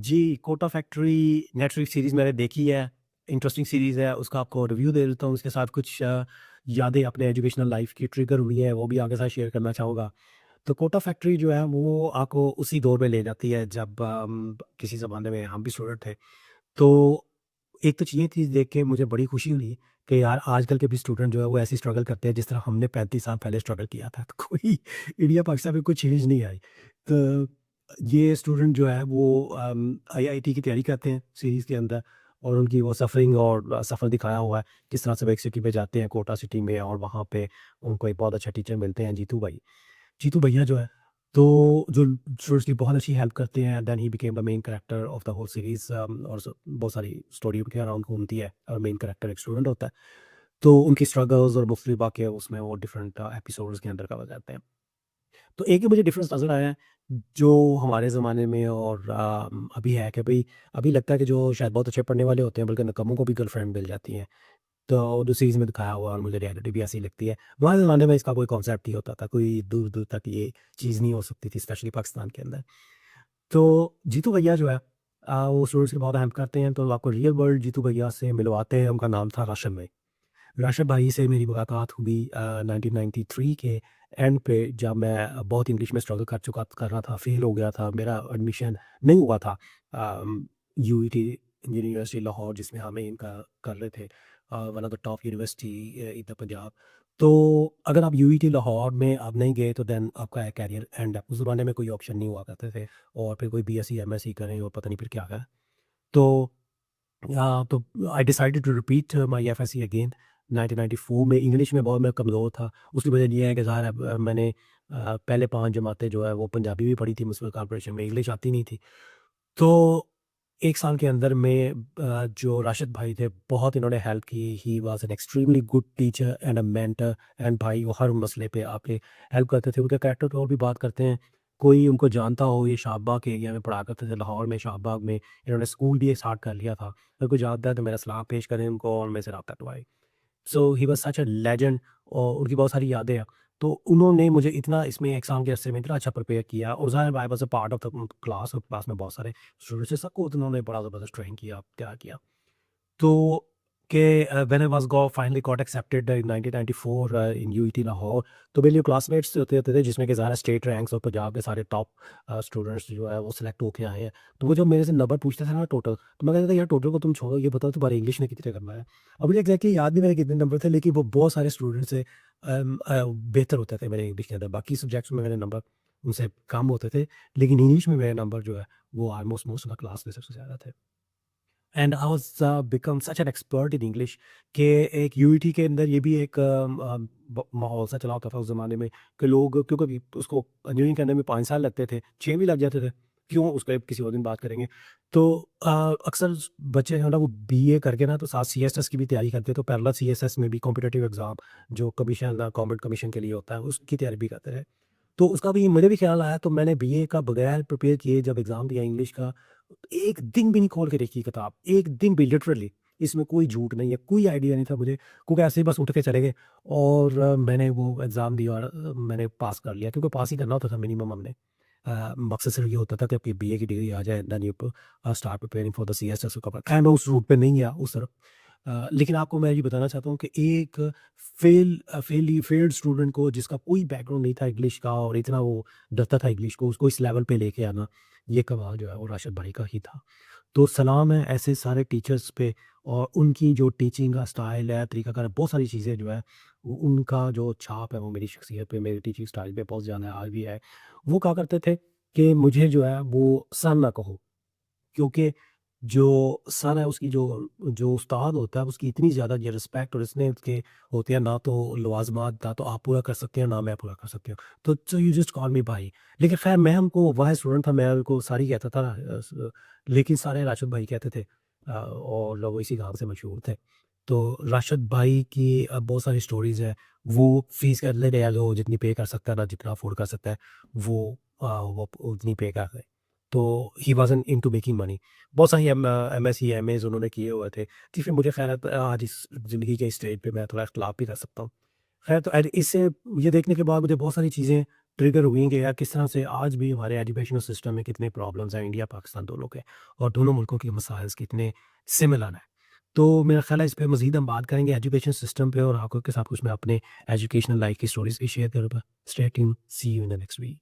जी, Kota factory Netflix series मैंने देखी है, इंटरेस्टिंग सीरीज़ है, उसका आपको रिव्यू दे देता हूँ, उसके साथ कुछ यादें अपने एजुकेशनल लाइफ़ की ट्रिगर हुई है, वो भी आपके साथ शेयर करना चाहूँगा। तो कोटा फैक्ट्री जो है, वो आपको उसी दौर में ले जाती है जब किसी ज़माने में हम भी स्टूडेंट थे। तो एक तो ये चीज़ देख के मुझे बड़ी खुशी हुई कि यार आजकल के भी स्टूडेंट जो है वो ऐसे स्ट्रगल करते हैं जिस तरह हमने 35 साल पहले स्ट्रगल किया था। तो कोई इंडिया पाकिस्तान में कोई चेंज नहीं आई। तो ये स्टूडेंट जो है वो आईआईटी की तैयारी करते हैं सीरीज़ के अंदर और उनकी वो सफ़रिंग और सफ़र दिखाया हुआ है, किस तरह से वो एक सिटी में जाते हैं कोटा सिटी में और वहाँ पे उनको एक बहुत अच्छा टीचर मिलते हैं जीतू भाई। जीतू भैया जो है, तो जो स्टूडेंट्स की बहुत अच्छी हेल्प करते हैं, then he became the main character of the whole series और बहुत सारी स्टोरी उनके अराउंड घूमती है और मेन कैरेक्टर एक स्टूडेंट होता है। तो उनकी स्ट्रगल्स और मुख्तलिफ वाक़ये उसमें वो डिफरेंट एपिसोड्स के अंदर कवर करते हैं। तो एक ही मुझे डिफरेंस नज़र आया है, जो हमारे ज़माने में और अभी है कि भई अभी लगता है कि जो शायद बहुत अच्छे पढ़ने वाले होते हैं, बल्कि नकम्मों को भी गर्लफ्रेंड मिल जाती हैं। तो जो सीरीज़ में दिखाया हुआ और मुझे रियलिटी भी ऐसी लगती है। हमारे ज़माने में इसका कोई कॉन्सेप्ट नहीं होता था, कोई दूर-दूर तक ये चीज़ नहीं हो सकती थी, स्पेशली पाकिस्तान के अंदर। तो जीतू भैया जो है वो स्टूडेंट्स की बहुत हेल्प करते हैं, तो आपको रियल वर्ल्ड जीतू भैया से मिलवाते हैं, उनका नाम था राशिद भाई। राशिद भाई से मेरी मुलाकात हुई 1993 के एंड पे जब मैं बहुत इंग्लिश में स्ट्रगल कर रहा था, फेल हो गया था, मेरा एडमिशन नहीं हुआ था यूईटी इंजीनियरिंग यूनिवर्सिटी लाहौर जिसमें हम एम का कर रहे थे, one of the top university in the Punjab. तो अगर आप यूईटी लाहौर में आप नहीं गए तो देन आपका कैरियर एंड उस ज़माने में कोई ऑप्शन नहीं हुआ करते थे और फिर कोई बीएससी एमएससी करें और पता नहीं फिर क्या करें। तो तो I decided to repeat my FSc again 1994 में। इंग्लिश में बहुत मैं कमज़ोर था। उसकी वजह ये है कि ज़ाहिर है मैंने पहले 5 जमातें जो है वो पंजाबी भी पढ़ी थी म्युनिसिपल कॉर्पोरेशन में, इंग्लिश आती नहीं थी। तो 1 साल के अंदर में जो राशिद भाई थे बहुत इन्होंने हेल्प की। He was an extremely good teacher and a mentor and भाई वो हर मसले पे आपके हेल्प करते थे। उनके कैरेक्टर की और भी बात करते हैं, कोई उनको जानता हो, ये शाहबाग के एरिया में पढ़ा करते थे, लाहौर में शाहबाग में। इन्होंने स्कूल भी स्टार्ट कर लिया था। अगर कोई जानता है तो मेरा सलाम पेश करें उनको और मेरे से राब्ता करवाएँ। सो he was such a legend और उनकी बहुत सारी यादें हैं। तो उन्होंने मुझे इतना इसमें एग्ज़ाम के अरसे में इतना अच्छा प्रिपेयर किया और ज़ाहिर I was a part of the class और क्लास में बहुत सारे स्टूडेंट्स थे, सबको उन्होंने बड़ा ज़बरदस्त ट्रेन किया, तैयार किया। तो when I was go finally got accepted in 1994 in UET Lahore, तो मेरे जो क्लासमेट्स होते थे जिसमें कि ज़ाहिर स्टेट रैंक्स और पंजाब के सारे टॉप स्टूडेंट्स जो है वो सिलेक्ट होके आए हैं। तो वो जब मेरे से नंबर पूछते थे ना टोटल, तो मैं कहता था यार टोटल को तुम छोड़ो, ये बताओ तुम्हारे इंग्लिश में कितने नंबर है? अब मुझे एग्ज़ैक्टली याद नहीं मेरे कितने नंबर थे, लेकिन वो बहुत सारे स्टूडेंट से बेहतर होते थे मेरे इंग्लिश के अंदर। बाकी सब्जेक्ट्स में मेरे नंबर उनसे कम होते थे, लेकिन इंग्लिश में मेरे नंबर जो है वो almost most of the class में सबसे ज़्यादा थे। And I was become such an expert in English कि एक यूईटी के अंदर ये भी एक माहौल सा चला होता था उस ज़माने में कि लोग क्योंकि उसको इंजीनियरिंग करने में 5 साल लगते थे, 6 भी लग जाते थे। क्यों उस पे किसी और दिन बात करेंगे। तो अक्सर बच्चे जो है ना वो बीए करके ना तो साथ सीएसएस की भी तैयारी करते, तो पैरेलल सीएसएस में भी कॉम्पिटिटिव एग्ज़ाम जो कमीशन गवर्नमेंट कमीशन के लिए होता है उसकी तैयारी भी करते हैं। तो उसका भी मुझे भी ख़्याल आया, तो मैंने बीए का बगैर प्रिपेयर किए जब एग्ज़ाम दिया इंग्लिश का, एक दिन भी नहीं खोल के देखी किताब, एक दिन भी लिटरली, इसमें कोई झूठ नहीं है, कोई आइडिया नहीं था मुझे, क्योंकि ऐसे ही बस उठ के चले गए और मैंने वो एग्ज़ाम दिया और मैंने पास कर लिया क्योंकि पास ही करना होता था मिनिमम हमने। मकसद सिर्फ़ ये होता था कि आपकी बीए की डिग्री आ जाए, then you start preparing for the CSS cover. खैर मैं उस रूट पे नहीं गया उस तरफ। लेकिन आपको मैं ये बताना चाहता हूँ कि एक फेल्ड स्टूडेंट को जिसका कोई बैकग्राउंड नहीं था इंग्लिश का और इतना वो डरता था इंग्लिश को, उसको इस लेवल पे लेके आना, ये कमाल जो है वो राशिद भाई का ही था। तो सलाम है ऐसे सारे टीचर्स पे और उनकी जो टीचिंग का स्टाइल है, तरीक़ाकार है, बहुत सारी चीज़ें जो है उनका जो छाप है वो मेरी शख्सियत पे, मेरी टीचिंग स्टाइल पे बहुत ज़्यादा आज भी है। वो कहा करते थे कि मुझे जो है वो सर ना कहो, क्योंकि जो सर है उसकी जो जो उस्ताद होता है उसकी इतनी ज़्यादा ये रिस्पेक्ट और इसने उसके होते हैं ना तो लवाज़मात ना तो आप पूरा कर सकते हैं ना मैं पूरा कर सकती हूँ। तो सो यू जस्ट कॉल मी भाई। लेकिन ख़ैर मैं उनको वाह स्टूडेंट था, मैं उनको सर ही कहता था लेकिन सारे राशिद भाई कहते थे और लोग इसी नाम से मशहूर थे। तो राशिद भाई की बहुत सारी स्टोरीज़ हैं, वो फ़ीस कर ले रहे हैं जो जितनी पे कर सकता है ना जितना अफ़ोर्ड कर सकता है वो उतनी पे कर रहे। तो ही वाज़न्ट इंटू मेकिंग मनी। बहुत सारी एमएससी, एमएज़ उन्होंने किए हुए थे, जिसमें मुझे ख़ैर आज इस ज़िंदगी के स्टेज पे मैं थोड़ा इख्तिलाफ़ भी कर सकता हूँ। ख़ैर तो इससे ये देखने के बाद मुझे बहुत सारी चीज़ें ट्रिगर हुई कि यार किस तरह से आज भी हमारे एजुकेशनल सिस्टम में कितने प्रॉब्लम्स हैं इंडिया, पाकिस्तान दोनों के, और दोनों मुल्कों के मसाइल्स कितने सिमिलर हैं। तो मेरा ख़्याल है इस पे मज़ीद हम बात करेंगे एजुकेशन सिस्टम पे, और आपके साथ कुछ मैं अपने एजुकेशनल लाइफ़ की स्टोरीज़ भी शेयर करूँगा। Stay tuned, see you in the next week.